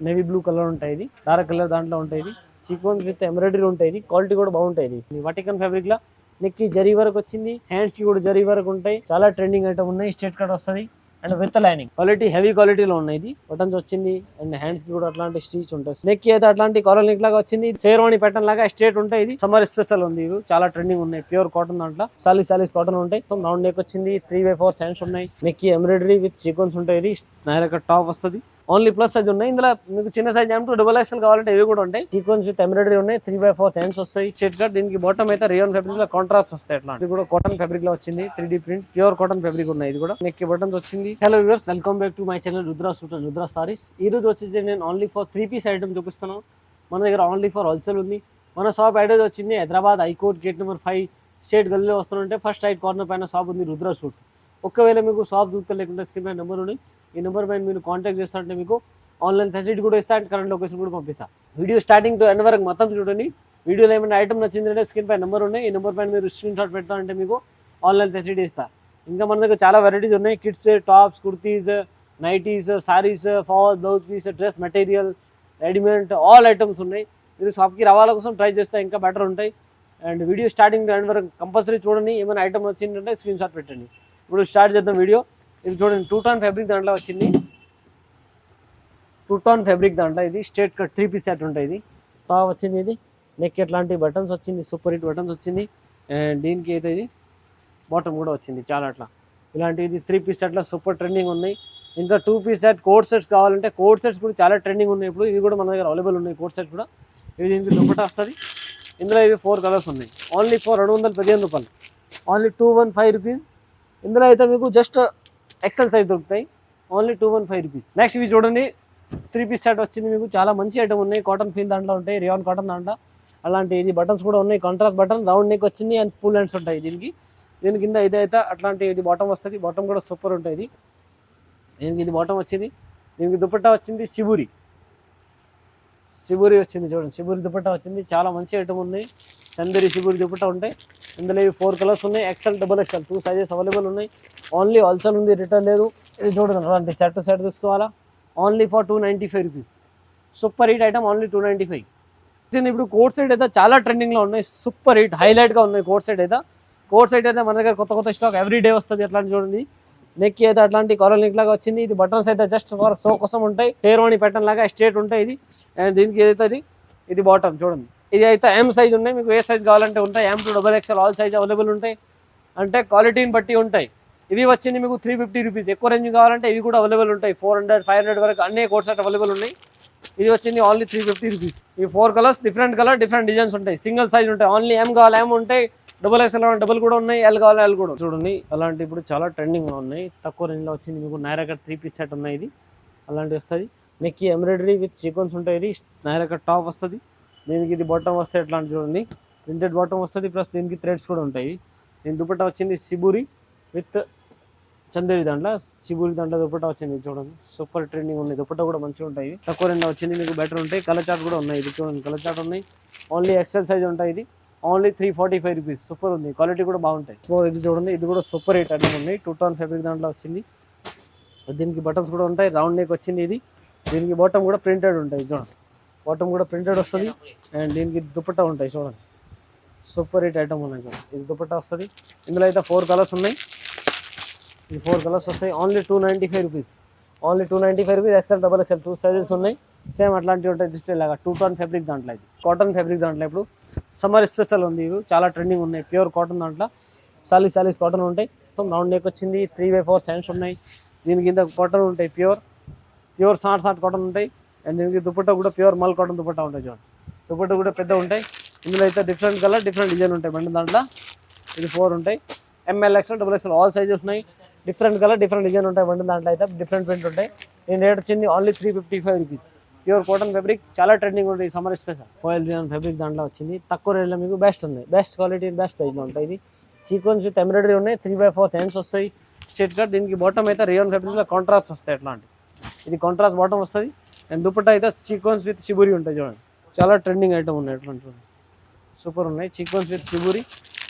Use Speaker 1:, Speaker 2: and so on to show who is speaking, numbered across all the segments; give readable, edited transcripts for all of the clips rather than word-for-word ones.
Speaker 1: Navy blue colour ఉంటాయి, ఇది dark colour దాంట్లో ఉంటాయి, ఇది సీక్వెన్స్ విత్ ఎంబ్రాయిడరీ ఉంటాయి, ఇది క్వాలిటీ కూడా బాగుంటాయి. ఇది వటికన్ ఫ్యాబ్రిక్ లా నెక్ కి జరీ వరకు వచ్చింది, హ్యాండ్స్ కి కూడా జరీ వరకు ఉంటాయి. చాలా ట్రెండింగ్ ఐటమ్ ఉన్నాయి. స్ట్రేట్ కట్ వస్తుంది and with lining, quality heavy క్వాలిటీలో ఉన్నాయి. ఇది బటన్స్ వచ్చింది అండ్ హ్యాండ్స్ కి కూడా అట్లాంటి స్టిచ్ ఉంటాయి. నెక్ కి అయితే అట్లాంటి కాలర్ నెక్ లాగా వచ్చింది, షేర్వాణి ప్యాటర్న్ లాగా స్ట్రేట్ ఉంటాయి. ఇది సమ్మర్ స్పెషల్ ఉంది, ఇవి చాలా ట్రెండింగ్ ఉన్నాయి. ప్యూర్ కాటన్ దాంట్లో సాలీస్ కాటన్ ఉంటాయి. రౌండ్ నెక్ వచ్చింది, 3/4 హ్యాండ్స్ ఉన్నాయి. నెక్ కి ఎంబ్రాయిడరీ విత్ సీక్వెన్స్ ఉంటాయి. ఇది నైరా టాప్ వస్తుంది. ఓన్లీ ప్లస్ సైజ్ ఉన్నాయి. ఇందులో మీకు చిన్న సైజ్ M2 XXL కావాలంటే ఇవి కూడా ఉంటాయి. సీక్వెన్స్ విత్ ఎంబ్రాయిడరీ ఉన్నాయి. 3/4 హ్యాండ్స్ వస్తాయి. Straight cut. దీనికి బాటమ్ అయితే రియాన్ ఫ్యాబ్రిక్ లో కాంట్రాస్ట్ వస్తాయి. అట్లా ఇది కూడా కాటన్ ఫ్యాబ్రిక్ లో వచ్చింది. 3D print pure cotton fabric ఉన్నాయి. ఇది కూడా నెక్ కి బటన్స్ వచ్చింది. Hello viewers, welcome back to my channel Rudra suit and Rudra saris. ఈ రోజు వచ్చేసి నేను ఓన్లీ ఫర్ 3 పీస్ ఐటమ్ చూపిస్తాను. మన దగ్గర ఓన్లీ ఫర్ హోల్సేల్ ఉంది. మన షాప్ అడ్రస్ వచ్చింది Hyderabad high court gate number 5 state గల్లీలో వస్తుంటే ఫస్ట్ రైట్ కార్నర్ పైన షాప్ ఉంది రుద్ర సూట్స్. ఒకవేళ మీకు షాప్ దూరం లేకుండా స్క్రీన్ పై నెంబర్ ఉంది. ఈ నెంబర్ పైన మీరు కాంటాక్ట్ చేస్తారంటే మీకు ఆన్లైన్ ఫెసిలిటీ కూడా ఇస్తా, అండ్ కరెంట్ లొకేషన్ కూడా పంపిస్తా. వీడియో స్టార్టింగ్ టు ఎండ్ వరకు మొత్తం చూడండి. వీడియోలో ఏమైనా ఐటమ్ నచ్చిందంటే స్క్రీన్ పై నెంబర్ ఉన్నాయి. ఈ నెంబర్ పైన మీరు స్క్రీన్ షాట్ పెడతారంటే మీకు ఆన్లైన్ ఫెసిలిటీ ఇస్తా. ఇంకా మన దగ్గర చాలా వెరైటీస్ ఉన్నాయి. Kids wear, tops, kurtis, nighties, saris, fall, blouse piece, dress material, readymade all items ఉన్నాయి. మీరు షాప్కి రావాల కోసం ట్రై చేస్తే ఇంకా బెటర్ ఉంటాయి. And video starting to end వరకు కంపల్సరీ చూడండి. ఏమైనా ఐటమ్ వచ్చిందంటే స్క్రీన్ షాట్ పెట్టండి. ఇప్పుడు స్టార్ట్ చేద్దాం వీడియో. ఇది చూడండి, 2 టోన్ ఫ్యాబ్రిక్ దాంట్లో వచ్చింది. 2 టోన్ ఫ్యాబ్రిక్ దాంట్లో ఇది స్ట్రేట్ కట్ 3 పీస్ సెట్ ఉంటాయి. ఇది టాప్ వచ్చింది. ఇది నెక్ ఎట్లాంటి బటన్స్ వచ్చింది, సూపర్ హిట్ బటన్స్ వచ్చింది. అండ్ దీనికి అయితే ఇది బాటమ్ కూడా వచ్చింది. చాలా అట్లా ఇలాంటి ఇది 3 పీస్ సెట్లో సూపర్ ట్రెండింగ్ ఉన్నాయి. ఇంకా 2 పీస్ సెట్ కోట్ సెట్స్ కావాలంటే కోట్ సెట్స్ కూడా చాలా ట్రెండింగ్ ఉన్నాయి. ఇప్పుడు ఇవి కూడా మన దగ్గర అవైలబుల్ ఉన్నాయి. కోట్ సెట్స్ కూడా ఇవి దీనికి దుపట్టా వస్తుంది. ఇందులో ఇవి 4 కలర్స్ ఉన్నాయి. ఓన్లీ ఫర్ 215 రూపాయలు, ఓన్లీ 215 రూపీస్. ఇందులో అయితే మీకు జస్ట్ ఎక్సెల్ సైజ్ దొరుకుతాయి. Only 215 rupees. నెక్స్ట్ ఇవి చూడండి, 3 పీస్ సెట్ వచ్చింది. మీకు చాలా మంచి ఐటమ్ ఉన్నాయి. కాటన్ ఫీల్ దాంట్లో ఉంటాయి, రియాన్ కాటన్ దాంట్లో. అలాంటి ఇది బటన్స్ కూడా ఉన్నాయి. కాంట్రాస్ట్ బటన్, రౌండ్ నెక్ వచ్చింది అండ్ ఫుల్ హ్యాండ్స్ ఉంటాయి. దీని కింద ఇదైతే అట్లాంటి ఇది బాటమ్ వస్తుంది. బాటమ్ కూడా సూపర్ ఉంటుంది. దీనికి ఇది బాటమ్ వచ్చింది. దీనికి దుపట్టా వచ్చింది శిబూరి వచ్చింది. చూడండి, శిబూరి దుపట్టా వచ్చింది. చాలా మంచి ఐటమ్ ఉన్నాయి. చందేరి శిబూరి దుపట్టా ఉంటాయి. ఇందులో ఇవి 4 కలర్స్ ఉన్నాయి. XL, XXL 2 సైజెస్ అవైలబుల్ ఉన్నాయి. ఓన్లీ హోల్సేల్ ఉంది, రిటర్న్ లేదు. ఇది చూడండి, అలాంటి సెట్ టు సెట్ తీసుకోవాలా. Only for 295 rupees. Super hit item, only 295. ఇప్పుడు కోట్ సెట్ అయితే చాలా ట్రెండింగ్లో ఉన్నాయి. సూపర్ హిట్ హైలైట్గా ఉన్నాయి. కోట్ సెట్ అయితే మన దగ్గర కొత్త స్టాక్ ఎవ్రీ డే వస్తుంది. అట్లాంటి చూడండి, నెక్ అయితే అట్లాంటి కాలర్ నెక్ లాగా వచ్చింది. ఇది బటన్స్ అయితే జస్ట్ ఫర్ షో కోసం ఉంటాయి. షేర్వాణి ప్యాటర్న్ లాగా స్ట్రేట్ ఉంటాయి. ఇది అండ్ దీనికి ఏదైతే ఇది బాటమ్ చూడండి. ఇది అయితే M సైజ్ ఉన్నాయి. మీకు ఏ సైజ్ కావాలంటే ఉంటాయి. M2 XXL all size available ఉంటాయి. అంటే క్వాలిటీని బట్టి ఉంటాయి. ఇవి వచ్చింది మీకు 350 రూపీస్. ఎక్కువ రేంజ్ కావాలంటే ఇవి కూడా అవైలబుల్ ఉంటాయి. 400, 500 వరకు అన్ని కోట్ సెట్ అవైలబుల్ ఉన్నాయి. ఇది వచ్చింది ఓన్లీ 350 రూపీస్. ఈ 4 కలర్స్, డిఫరెంట్ డిజైన్స్ ఉంటాయి. సింగిల్ సైజ్ ఉంటాయి. ఓన్లీ M కావాలి M ఉంటాయి, XXL డబుల్ కూడా ఉన్నాయి, L కావాలి L కూడా. చూడండి, అలాంటి ఇప్పుడు చాలా ట్రెండింగ్లో ఉన్నాయి. తక్కువ రేంజ్లో వచ్చింది మీకు నైరా కట్ 3 పీస్ సెట్ ఉన్నాయి. ఇది అలాంటి వస్తుంది. నెక్కి ఎంబ్రాయిడరీ విత్ సీక్వెన్స్ ఉంటాయి. ఇది నైరా కట్ టాప్ వస్తుంది. దీనికి ఇది బాటమ్ వస్తాయి. ఎట్లాంటి చూడండి, ప్రింటెడ్ బాటమ్ వస్తుంది. ప్లస్ దీనికి థ్రెడ్స్ కూడా ఉంటాయి. దీని దుపట్టా వచ్చింది శిబూరి విత్ చందేరి దాంట్లో, శిబూరి దాంట్లో దుపట్టా వచ్చింది. చూడండి, సూపర్ ట్రెండింగ్ ఉన్నాయి. దుపట్టా కూడా మంచిగా ఉంటాయి. తక్కువ రెండు వచ్చింది మీకు బెటర్ ఉంటాయి. కలర్ చార్ట్ కూడా ఉన్నాయి. ఇది చూడండి, కలర్ చార్ట్ ఉన్నాయి. ఓన్లీ XL సైజ్ ఉంటాయి. ఇది ఓన్లీ 345 రూపీస్. సూపర్ ఉంది, క్వాలిటీ కూడా బాగుంటాయి. సో ఇది చూడండి, ఇది కూడా సూపర్ హిట్ ఐటమ్ ఉన్నాయి. 2 టోన్ ఫ్యాబ్రిక్ దాంట్లో వచ్చింది. దీనికి బటన్స్ కూడా ఉంటాయి. రౌండ్ నెక్ వచ్చింది. ఇది దీనికి బాటమ్ కూడా ప్రింటెడ్ ఉంటాయి. చూడండి, బాటమ్ కూడా ప్రింటెడ్ వస్తుంది. అండ్ దీనికి దుపట్టా ఉంటాయి. చూడండి, సూపర్ హిట్ ఐటమ్ ఉన్నాయి. చూడండి, ఇది దుపట్టా వస్తుంది. ఇందులో అయితే 4 కలర్స్ ఉన్నాయి. ఈ 4 కలర్స్ వస్తాయి. Only 295 rupees. Only 295 rupees. XL, XXL 2 sizes ఉన్నాయి. సేమ్ అట్లాంటివి ఉంటాయి. డిస్ప్లే లాగా 2 టోన్ ఫ్యాబ్రిక్ దాంట్లో. ఇది కాటన్ ఫ్యాబ్రిక్ దాంట్లో ఇప్పుడు సమ్మర్ స్పెషల్ ఉంది. ఇవి చాలా ట్రెండింగ్ ఉన్నాయి. ప్యూర్ కాటన్ దాంట్లో సాలీస్ కాటన్ ఉంటాయి. రౌండ్ నెక్ వచ్చింది. 3/4 హ్యాండ్స్ ఉన్నాయి. దీని కింద కాటన్ ఉంటాయి. ప్యూర్ సాట్ కాటన్ ఉంటాయి. అండ్ దీనికి దుపట్టా కూడా ప్యూర్ మల్ కాటన్ దుపట్టా ఉంటాయి. చూడండి, దుపట్టా కూడా పెద్ద ఉంటాయి. ఇందులో అయితే డిఫరెంట్ కలర్, డిఫరెంట్ డిజైన్ ఉంటాయి. బండి దాంట్లో ఇది 4 ఉంటాయి. ML, XL, XXL all sizes ఉన్నాయి. డిఫరెంట్ కలర్, డిఫరెంట్ డిజైన్ ఉంటాయి. బండి దాంట్లో అయితే డిఫరెంట్ ప్రింట్ ఉంటాయి. దీని రేట్ వచ్చింది only 355 rupees. Pure cotton fabric చాలా ట్రెండింగ్ ఉంటుంది. Summer special foil rayon fabric దాంట్లో వచ్చింది. తక్కువ రేట్లో మీకు బెస్ట్ ఉన్నాయి. బెస్ట్ క్వాలిటీ, బెస్ట్ ప్రైస్లో ఉంటాయి. ఇది సీక్వెన్స్ విత్ ఎంబ్రాయిడరీ ఉన్నాయి. 3/4 హ్యాండ్స్ వస్తాయి. Straight cut. దీనికి బాటమ్ అయితే రియాన్ ఫ్యాబ్రిక్లో కాంట్రాస్ట్ వస్తాయి. అట్లాంటి ఇది కాంట్రాస్ట్ బాటమ్ వస్తుంది. అండ్ దుపట్టా అయితే సీక్వెన్స్ విత్ శిబూరి ఉంటాయి. చూడండి, చాలా ట్రెండింగ్ ఐటమ్ ఉన్నాయి. అట్లాంటి చూడండి, సూపర్ ఉన్నాయి. సీక్వెన్స్ విత్ శిబూరి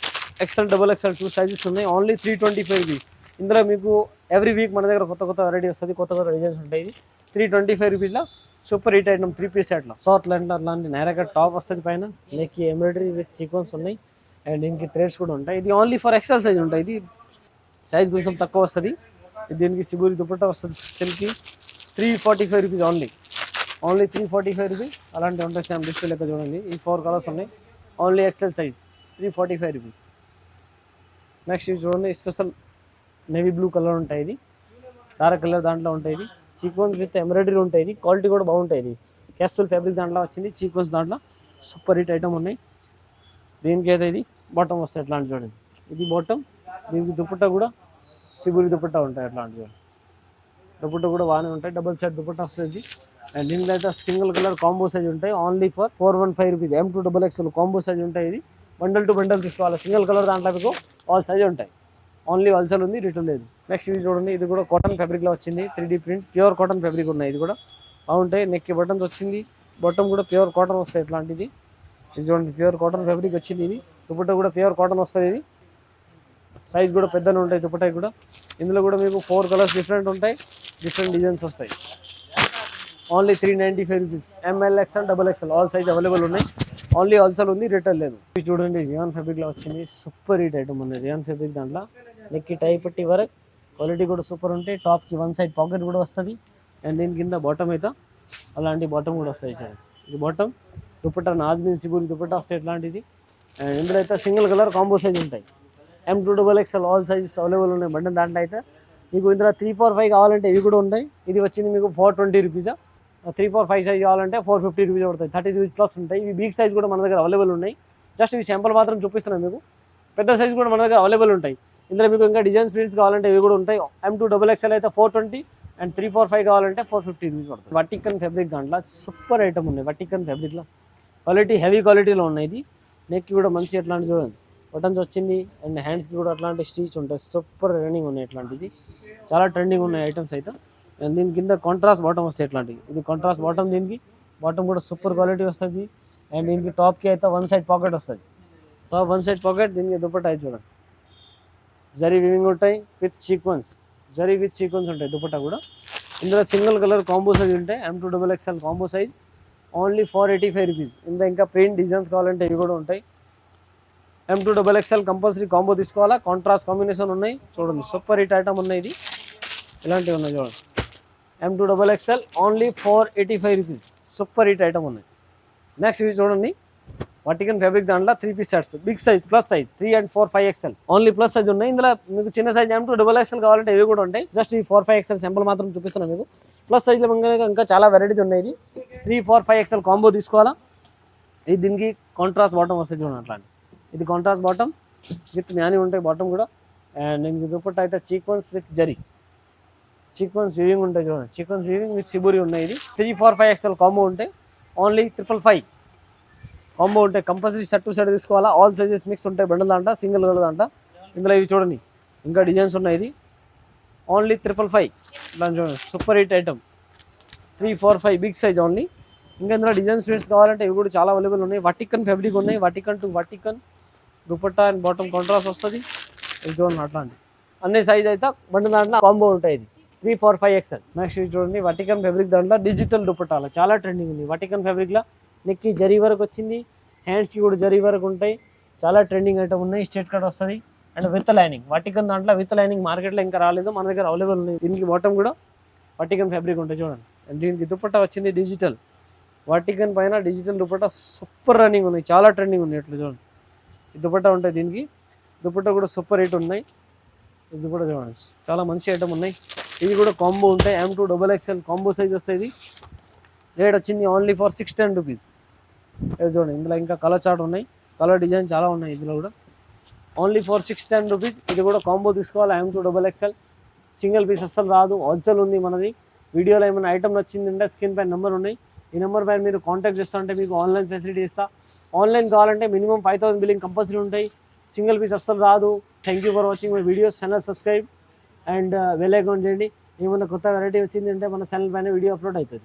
Speaker 1: XL, XXL 2 సైజెస్ ఉన్నాయి. Only 325 rupees. ఇందులో మీకు ఎవ్రీ వీక్ మన దగ్గర కొత్త వెరైటీ వస్తుంది. కొత్త డిజైన్స్ ఉంటాయి. 325 రూపీస్లో సూపర్ హిట్ ఐటమ్ 3-piece సెట్లో షార్ట్ లెంత్ లాంటి నేరగా టాప్ వస్తుంది పైన నెక్కి ఎంబ్రాయిడరీ విత్ సీక్వెన్స్ ఉన్నాయి అండ్ దీనికి థ్రెడ్స్ కూడా ఉంటాయి. ఇది ఓన్లీ ఫర్ ఎక్సెల్ సైజ్ ఉంటాయి. ఇది సైజ్ కొంచెం తక్కువ వస్తుంది. దీనికి సిబూరి దుపట్టా వస్తుంది సిల్కి 345 రూపీస్ ఓన్లీ 345 రూపీస్. అలాంటివి ఉంటాయి సేమ్ డిస్ప్లే లెక్క చూడండి. ఈ 4 కలర్స్ ఉన్నాయి only XL size 345 rupees. Next ఇది చూడండి స్పెషల్ నేవీ బ్లూ కలర్ ఉంటాయి. ఇది డార్క్ కలర్ దాంట్లో ఉంటాయి. ఇది సీక్వెన్స్ విత్ ఎంబ్రాయిడరీ ఉంటాయి. ఇది క్వాలిటీ కూడా బాగుంటాయి. ఇది క్యాప్సూల్ ఫ్యాబ్రిక్ దాంట్లో వచ్చింది. సీక్వెన్స్ దాంట్లో సూపర్ హిట్ ఐటమ్ ఉన్నాయి. దీనికి అయితే ఇది బాటమ్ వస్తాయి ఎట్లాంటి చూడండి. ఇది బాటమ్. దీనికి దుపట్టా కూడా సిబూరి దుపట్టా ఉంటాయి ఎట్లాంటి చూడండి. దుపట్టా కూడా బాగానే ఉంటాయి. డబుల్ సెట్ దుపట్టా వస్తుంది. అండ్ దీనిలో అయితే సింగిల్ కలర్ కాంబో సైజ్ ఉంటాయి only for 415 rupees. M2XXL combo size ఉంటాయి. ఇది బండల్ టు బండల్ తీసుకోవాలి. సింగిల్ కలర్ దాంట్లో మీకు ఆల్ సైజ్ ఉంటాయి. ఓన్లీ హోల్సేల్ ఉంది, రిటైల్ లేదు. నెక్స్ట్ ఇది చూడండి. ఇది కూడా కాటన్ ఫ్యాబ్రిక్లో వచ్చింది. 3D print pure cotton fabric ఉన్నాయి. ఇది కూడా బాగుంటాయి. నెక్కి బటన్స్ వచ్చింది. బాటమ్ కూడా ప్యూర్ కాటన్ వస్తాయి ఇట్లాంటిది. ఇది చూడండి ప్యూర్ కాటన్ ఫ్యాబ్రిక్ వచ్చింది. ఇది దుపట్టా కూడా ప్యూర్ కాటన్ వస్తుంది. ఇది సైజ్ కూడా పెద్దనే ఉంటాయి దుపట్టా కూడా. ఇందులో కూడా మీకు 4 కలర్స్ డిఫరెంట్ ఉంటాయి. డిఫరెంట్ డిజైన్స్ వస్తాయి. Only 395 rupees. ML, XL, XXL all size available ఉన్నాయి. ఓన్లీ హోల్సేల్ ఉంది, రిటైల్ లేదు. ఇది చూడండి రియాన్ ఫ్యాబ్రిక్లో వచ్చింది. సూపర్ హిట్ ఐటమ్ ఉంది రియాన్ ఫ్యాబ్రిక్. దాంట్లో నెక్కి టై పట్టి వరకు క్వాలిటీ కూడా సూపర్ ఉంటాయి. టాప్కి 1 సైడ్ పాకెట్ కూడా వస్తుంది. అండ్ దీని కింద బాటమ్ అయితే అలాంటి బాటమ్ కూడా వస్తాయి. ఇది బాటమ్ దుపట్టా నాజ్మిన్ సిబూరి దుపట్టా వస్తాయి ఇట్లాంటిది. అండ్ ఇందులో అయితే సింగిల్ కలర్ కాంబో సైజ్ ఉంటాయి. M2XXL ఆల్ సైజెస్ అవైలబుల్ ఉన్నాయి. బండి దాంట్లో అయితే మీకు ఇందులో 345 కావాలంటే ఇవి కూడా ఉంటాయి. ఇది వచ్చింది మీకు 420 రూపీస్. 345 సైజ్ కావాలంటే 450 రూపీస్ పడుతుంది. 30 రూపీస్ ప్లస్ ఉంటాయి. ఇవి బిగ్ సైజ్ కూడా మన దగ్గర అవైలబుల్ ఉన్నాయి. జస్ట్ ఇవి శాంపుల్ మాత్రం చూపిస్తున్నాను మీకు. పెద్ద సైజ్ కూడా మన దగ్గర అవైలబుల్ ఉంటాయి. ఇందులో మీకు ఇంకా డిజైన్స్ ప్రింట్స్ కావాలంటే ఇవి కూడా ఉంటాయి. M2XXL అయితే 420 అండ్ 345 కావాలంటే 450 రూపీస్ పడుతుంది. వటికన్ ఫ్యాబ్రిక్ దాంట్లో సూపర్ ఐటమ్ ఉన్నాయి. వటికన్ ఫ్యాబ్రిక్లో క్వాలిటీ హెవీ క్వాలిటీలో ఉన్నాయి. ఇది నెక్కి కూడా మంచి ఎట్లాంటి చూడండి బటన్స్ వచ్చింది. అండ్ హ్యాండ్స్కి కూడా అట్లాంటి స్టిచ్ ఉంటాయి. సూపర్ రన్నింగ్ ఉన్నాయి. ఇట్లాంటిది చాలా ట్రెండింగ్ ఉన్నాయి ఐటమ్స్ అయితే. అండ్ దీని కింద కాంట్రాస్ట్ బాటమ్ వస్తాయి ఇట్లాంటివి. ఇది కాంట్రాస్ట్ బాటమ్. దీనికి బాటమ్ కూడా సూపర్ క్వాలిటీ వస్తుంది. అండ్ దీనికి టాప్కి అయితే 1 సైడ్ పాకెట్ వస్తుంది. Top 1 side pocket. దీనికి దుపట్టా అయితే చూడండి జరీ వివింగ్ ఉంటాయి with sequence. Zari with sequence ఉంటాయి దుపట్టా కూడా. ఇందులో సింగిల్ కలర్ కాంబో సైజ్ ఉంటాయి. M2XXL combo size only 485 rupees. ఇందులో ఇంకా ప్రింట్ డిజైన్స్ కావాలంటే ఇవి కూడా ఉంటాయి. M2XXL కంపల్సరీ కాంబో తీసుకోవాలా. కాంట్రాస్ట్ కాంబినేషన్ ఉన్నాయి చూడండి. సూపర్ హిట్ ఐటమ్ ఉన్నాయి. ఇది ఇలాంటివి ఉన్నాయి చూడండి. M2XXL only 485 rupees. Super hit item ఉన్నాయి. నెక్స్ట్ ఇది చూడండి వటికన్ ఫ్యాబ్రిక్ దాంట్లో 3-piece sets big size plus size 3 and 4, 5XL only plus size ఉన్నాయి. ఇందులో మీకు చిన్న సైజ్ M2XXL కావాలంటే ఇవి కూడా ఉంటాయి. జస్ట్ ఈ 4, 5XL సింపుల్ మాత్రం చూపిస్తున్నాను మీకు. ప్లస్ సైజ్లో ఇంకా చాలా వెరైటీస్ ఉన్నాయి. ఇది 3, 4, 5XL కాంబో తీసుకోవాలా. ఇది దీనికి కాంట్రాస్ట్ బాటమ్ వస్తుంది చూడండి అట్లాంటి. ఇది కాంట్రాస్ట్ బాటమ్ విత్ మ్యానీ ఉంటాయి బాటమ్ కూడా. అండ్ దీనికి దుపట్టా అయితే sequence with zari sequence weaving ఉంటాయి చూడండి. సీక్వెన్స్ వీవింగ్ విత్ సిబూరి ఉన్నాయి. ఇది 3, 4, 5XL కాంబో ఉంటాయి. ఓన్లీ 555 కాంబో ఉంటాయి. కంపల్సరీ సెట్ టు సెట్ తీసుకోవాలా. ఆల్ సైజెస్ మిక్స్ ఉంటాయి బండల్ దాంట్లో. సింగిల్ కలర్ దాంట్లో. ఇందులో ఇవి చూడండి ఇంకా డిజైన్స్ ఉన్నాయి. ఇది ఓన్లీ 555 దాని చూడండి. Super hit item 3, 4, 5 big size only. ఇంకా ఇందులో డిజైన్స్ ప్రింట్స్ కావాలంటే ఇవి కూడా చాలా అవైలబుల్ ఉన్నాయి. వటికన్ ఫ్యాబ్రిక్ ఉన్నాయి. Vatican to Vatican dupatta and bottom contrast వస్తుంది. ఇది చూడండి అట్లాంటి అన్ని సైజ్ అయితే బండి దాంట్లో కాంబో ఉంటాయి. ఇది 3, 4, 5XL. నెక్స్ట్ ఇది చూడండి వటికన్ ఫ్యాబ్రిక్ దాంట్లో డిజిటల్ దుపట్టాలు చాలా ట్రెండింగ్ ఉంది. వటికన్ ఫ్యాబ్రిక్లో నెక్కి జరీ వరకు వచ్చింది. హ్యాండ్స్కి కూడా జరీ వరకు ఉంటాయి. చాలా ట్రెండింగ్ ఐటమ్ ఉన్నాయి. స్ట్రేట్ కట్ వస్తుంది అండ్ విత్ లైనింగ్. వటికన్ దాంట్లో విత్ లైనింగ్ మార్కెట్లో ఇంకా రాలేదు, మన దగ్గర అవైలబుల్ ఉంది. దీనికి బాటమ్ కూడా వటికన్ ఫ్యాబ్రిక్ ఉంటాయి చూడండి. అండ్ దీనికి దుపట్టా వచ్చింది డిజిటల్. వటికన్ పైన డిజిటల్ దుపట్టా సూపర్ రన్నింగ్ ఉన్నాయి. చాలా ట్రెండింగ్ ఉన్నాయి. ఇట్లా చూడండి ఈ దుపట్టా ఉంటాయి. దీనికి దుపట్టా కూడా సూపర్ హిట్ ఉన్నాయి. ఇది కూడా చూడండి చాలా మంచి ఐటమ్ ఉన్నాయి. ఇది కూడా కాంబో ఉంటాయి. M2XXL కాంబో సైజ్ వస్తుంది. రేట్ వచ్చింది ఓన్లీ ఫర్ 610 రూపీస్. ఇది చూడండి ఇందులో ఇంకా కలర్ చార్ట్ ఉన్నాయి. కలర్ డిజైన్ చాలా ఉన్నాయి. ఇందులో కూడా ఓన్లీ ఫర్ 610 రూపీస్. ఇది కూడా కాంబో తీసుకోవాలి. M2XXL సింగిల్ పీస్ అస్సలు రాదు, హోల్సేల్ ఉంది మనది. వీడియోలో ఏమైనా ఐటమ్ నచ్చిందంటే స్క్రీన్ పైన నెంబర్ ఉన్నాయి. ఈ నెంబర్ పైన మీరు కాంటాక్ట్ చేస్తా అంటే మీకు ఆన్లైన్ ఫెసిలిటీ ఇస్తా. ఆన్లైన్ కావాలంటే మినిమం 5000 బిల్లింగ్ కంపల్సరీ ఉంటాయి. సింగిల్ పీస్ అస్సలు రాదు. Thank you for watching my videos. Channel subscribe and bell icon చేయండి. ఏమైనా కొత్త వెరైటీ వచ్చిందంటే మన ఛానల్ పైన వీడియో అప్లోడ్ అవుతుంది.